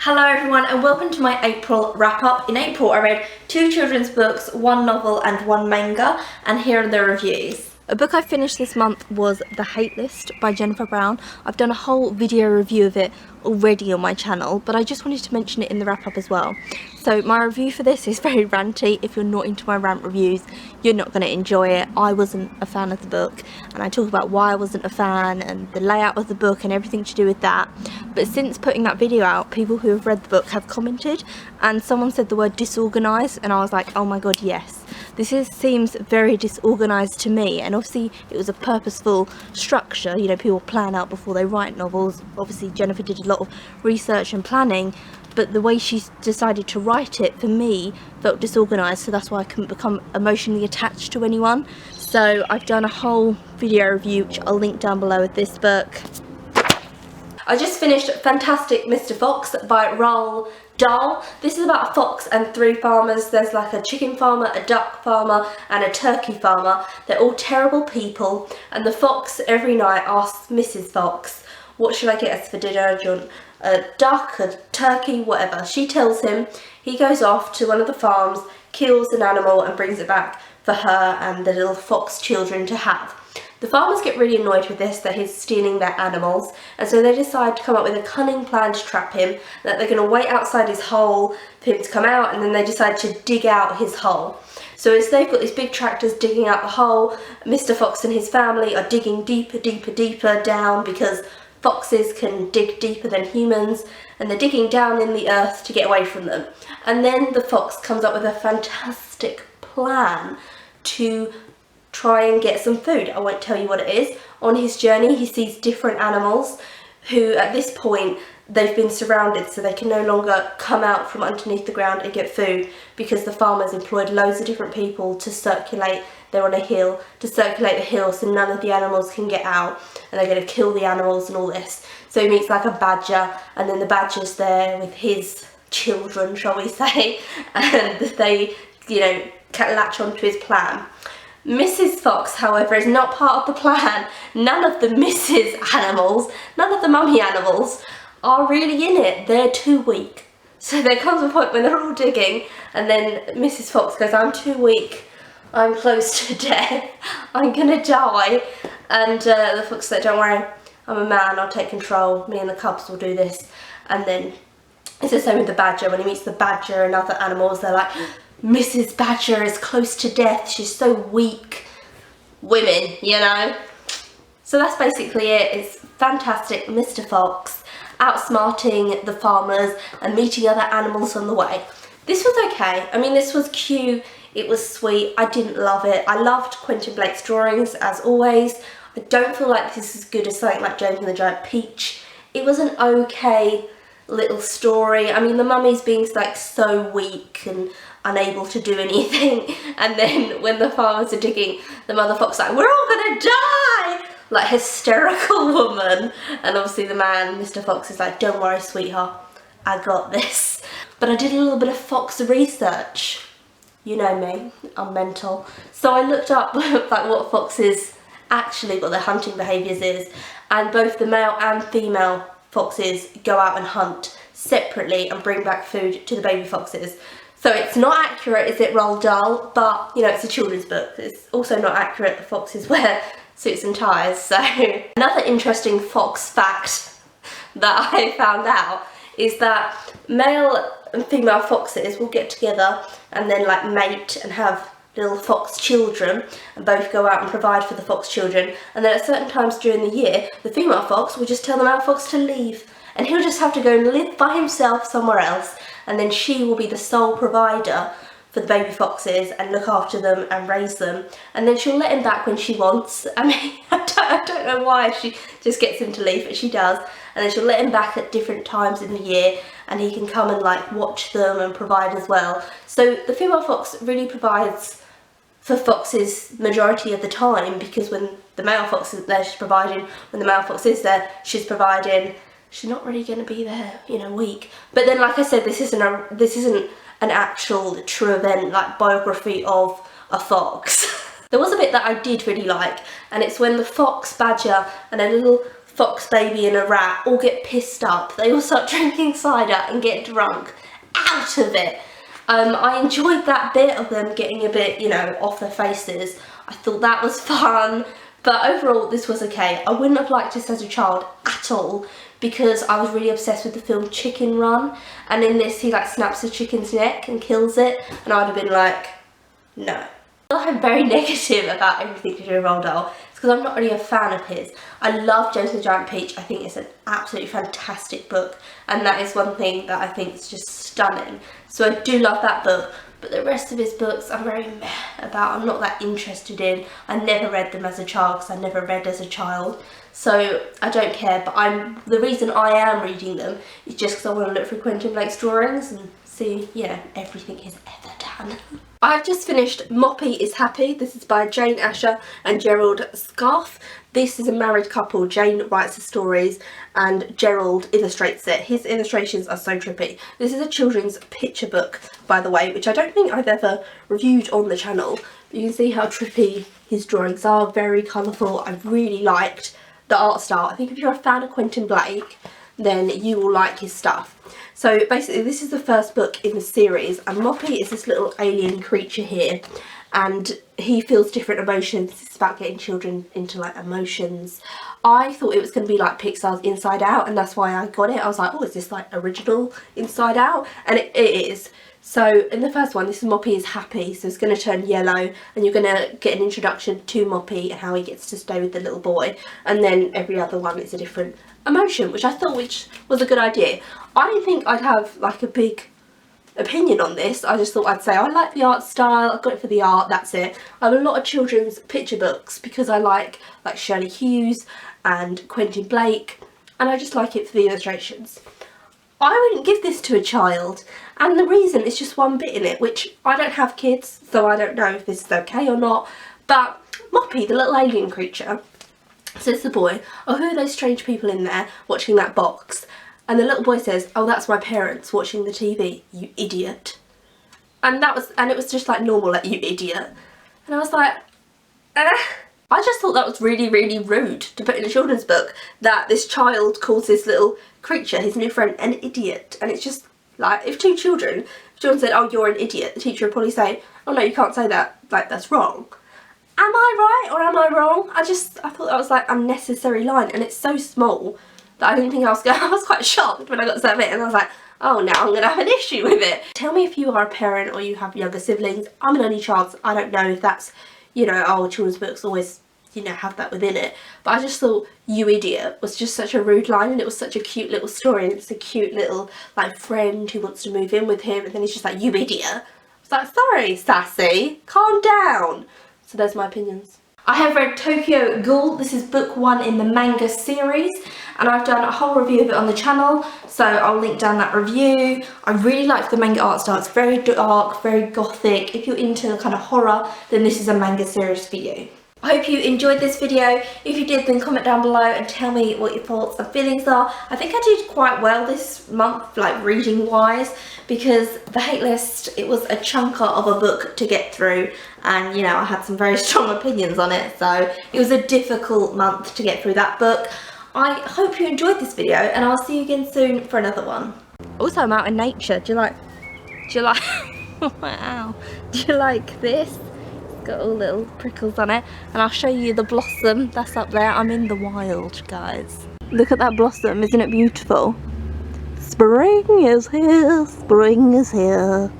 Hello everyone and welcome to my April wrap up. In April I read 2 children's books, 1 novel and 1 manga, and here are the reviews. A book I finished this month was The Hate List by Jennifer Brown. I've done a whole video review of it already on my channel, but I just wanted to mention it in the wrap up as well. So my review for this is very ranty. If you're not into my rant reviews, you're not going to enjoy it. I wasn't a fan of the book, and I talk about why I wasn't a fan and the layout of the book and everything to do with that. But since putting that video out, people who have read the book have commented, and someone said the word disorganised, and I was like, oh my god, yes. This seems very disorganised to me, and obviously it was a purposeful structure. You know, people plan out before they write novels. Obviously Jennifer did a lot of research and planning, but the way she decided to write it, for me, felt disorganised, so that's why I couldn't become emotionally attached to anyone. So I've done a whole video review, which I'll link down below, with this book. I just finished Fantastic Mr. Fox by Roald Dahl. This is about a fox and 3 farmers. There's like a chicken farmer, a duck farmer and a turkey farmer. They're all terrible people, and the fox every night asks Mrs. Fox, what should I get us for dinner? Do you want a duck, a turkey, whatever? She tells him. He goes off to one of the farms, kills an animal and brings it back for her and the little fox children to have. The farmers get really annoyed with this, that he's stealing their animals, and so they decide to come up with a cunning plan to trap him, that they're going to wait outside his hole for him to come out, and then they decide to dig out his hole. So as they've got these big tractors digging out the hole, Mr. Fox and his family are digging deeper, deeper, deeper down, because foxes can dig deeper than humans, and they're digging down in the earth to get away from them. And then the fox comes up with a fantastic plan to try and get some food. I won't tell you what it is. On his journey he sees different animals who at this point they've been surrounded, so they can no longer come out from underneath the ground and get food, because the farmers employed loads of different people to circulate. They're on a hill, to circulate the hill so none of the animals can get out, and they're going to kill the animals and all this. So he meets like a badger, and then the badger's there with his children, shall we say, and they, you know, latch onto his plan. Mrs. Fox, however, is not part of the plan. None of the Mrs. animals, none of the mummy animals are really in it. They're too weak. So there comes a point when they're all digging and then Mrs. Fox goes, I'm too weak. I'm close to death. I'm gonna die. And the fox said, don't worry, I'm a man, I'll take control. Me and the cubs will do this. And then it's the same with the badger. When he meets the badger and other animals, they're like, Mrs. Badger is close to death, she's so weak. Women, you know. So that's basically it. It's Fantastic Mr. Fox outsmarting the farmers and meeting other animals on the way. This was okay. I mean, this was cute, it was sweet. I didn't love it. I loved Quentin Blake's drawings as always. I don't feel like this is as good as something like James and the Giant Peach. It was an okay little story. I mean, the mummy's being like so weak and unable to do anything, and then when the farmers are digging, the mother fox like, we're all gonna die, like hysterical woman, and obviously the man, Mr. Fox, is like, don't worry sweetheart, I got this. But I did a little bit of fox research. You know me, I'm mental. So I looked up like what foxes actually, what their hunting behaviours is, and both the male and female foxes go out and hunt separately and bring back food to the baby foxes. So it's not accurate, is it, Roald Dahl? But, you know, it's a children's book. It's also not accurate, the foxes wear suits and ties. So another interesting fox fact that I found out is that male and female foxes will get together and then like mate and have little fox children, and both go out and provide for the fox children, and then at certain times during the year the female fox will just tell the male fox to leave, and he'll just have to go and live by himself somewhere else, and then she will be the sole provider for the baby foxes and look after them and raise them, and then she'll let him back when she wants. I mean, I don't know why she just gets him to leave, but she does, and then she'll let him back at different times in the year, and he can come and like watch them and provide as well. So the female fox really provides for foxes majority of the time, because when the male fox isn't there, she's providing. When the male fox is there, she's providing. She's not really going to be there in a week. But then, like I said, this isn't an actual true event, like biography of a fox. There was a bit that I did really like, and it's when the fox, badger and a little fox baby and a rat all get pissed up. They all start drinking cider and get drunk out of it. I enjoyed that bit of them getting a bit, you know, off their faces. I thought that was fun, but overall this was okay. I wouldn't have liked this as a child at all because I was really obsessed with the film Chicken Run, and in this he like snaps a chicken's neck and kills it, and I'd have been like, no. I'm very negative about everything to do with Roald Dahl. It's because I'm not really a fan of his. I love James and the Giant Peach. I think it's an absolutely fantastic book, and that is one thing that I think is just stunning. So I do love that book, but the rest of his books I'm very meh about. I'm not that interested in. I never read them as a child because I never read as a child. So I don't care, but the reason I am reading them is just because I want to look through Quentin Blake's drawings and see, you know, everything he's ever done. I've just finished Moppy is Happy. This is by Jane Asher and Gerald Scarfe. This is a married couple. Jane writes the stories and Gerald illustrates it. His illustrations are so trippy. This is a children's picture book, by the way, which I don't think I've ever reviewed on the channel. You can see how trippy his drawings are, very colourful. I really liked the art style. I think if you're a fan of Quentin Blake, then you will like his stuff. So basically this is the first book in the series, and Moppy is this little alien creature here, and he feels different emotions. It's about getting children into like emotions. I thought it was going to be like Pixar's Inside Out, and that's why I got it. I was like, oh, is this like original Inside Out? And it is. So in the first one, this is Moppy is Happy, so it's going to turn yellow, and you're going to get an introduction to Moppy and how he gets to stay with the little boy, and then every other one is a different emotion, which I thought was a good idea. I didn't think I'd have like a big opinion on this. I just thought I'd say I like the art style, I got it for the art, that's it. I have a lot of children's picture books because I like Shirley Hughes and Quentin Blake, and I just like it for the illustrations. I wouldn't give this to a child, and the reason is just one bit in it, which I don't have kids, so I don't know if this is okay or not, but Moppy, the little alien creature, says to the boy, oh, who are those strange people in there watching that box? And the little boy says, oh, that's my parents watching the TV, you idiot. And it was just like normal, like, you idiot. And I was like, I just thought that was really, really rude to put in a children's book, that this child calls this little creature, his new friend, an idiot. And it's just like, if two children said, oh, you're an idiot, the teacher would probably say, oh no, you can't say that, like, that's wrong. Am I right or am I wrong? I thought that was like unnecessary line, and it's so small that I didn't think I was going. I was quite shocked when I got to that bit, and I was like, oh, now I'm going to have an issue with it. Tell me if you are a parent or you have younger siblings. I'm an only child, so I don't know if that's, you know, oh, children's books always, you know, have that within it. But I just thought, you idiot, was just such a rude line, and it was such a cute little story, and it's a cute little, like, friend who wants to move in with him, and then he's just like, you idiot. I was like, sorry, sassy, calm down. So there's my opinions. I have read Tokyo Ghoul. This is book 1 in the manga series, and I've done a whole review of it on the channel, so I'll link down that review. I really like the manga art style. It's very dark, very gothic. If you're into kind of horror, then this is a manga series for you. I hope you enjoyed this video. If you did, then comment down below and tell me what your thoughts and feelings are. I think I did quite well this month, like reading wise, because the hate list, it was a chunker of a book to get through, and you know, I had some very strong opinions on it, so it was a difficult month to get through that book. I hope you enjoyed this video, and I'll see you again soon for another one. Also, I'm out in nature. Do you like wow, do you like this? Got all little prickles on it, and I'll show you the blossom that's up there. I'm in the wild, guys. Look at that blossom, isn't it beautiful? Spring is here, spring is here.